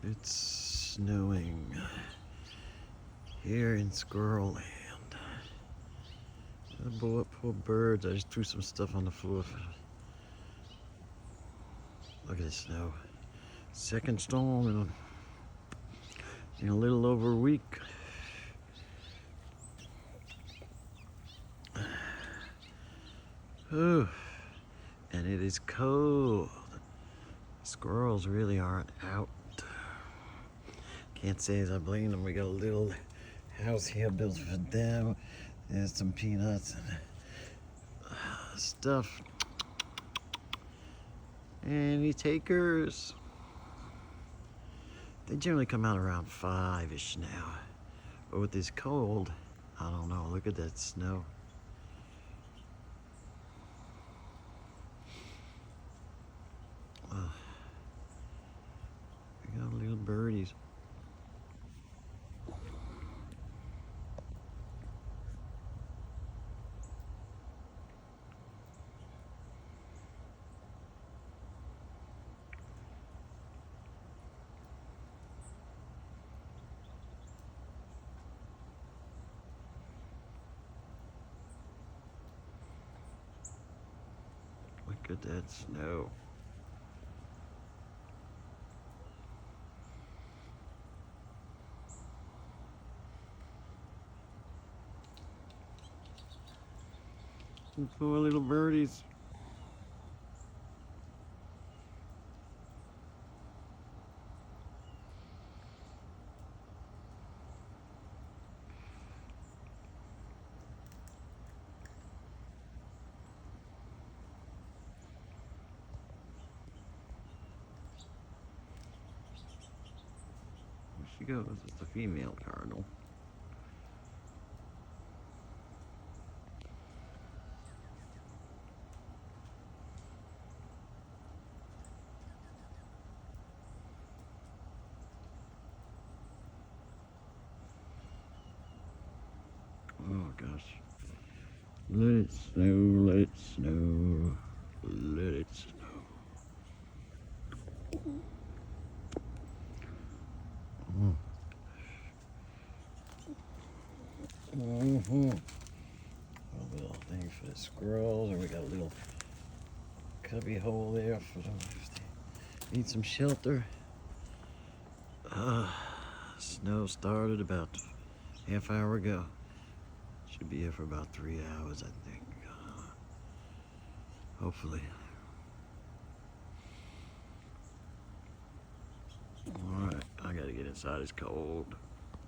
It's snowing here in Squirrel Land. Poor birds. I just threw some stuff on the floor. Look at the snow. Second storm in a little over a week. Ooh, and it is cold. Squirrels really aren't out. Can't say as I blame them. We got a little house here built for them. There's some peanuts and stuff. Any takers? They generally come out around 5-ish now. But with this cold, I don't know. Look at that snow. We got little birdies. Look at that snow. Some poor little birdies. There she goes. It's the female cardinal. Oh gosh. Let it snow, let it snow, let it snow. Oh. A little thing for the squirrels, and we got a little cubby hole there for them if they need some shelter. Snow started about half hour ago. Should be here for about 3 hours, I think. Hopefully. Alright, I gotta get inside, it's cold.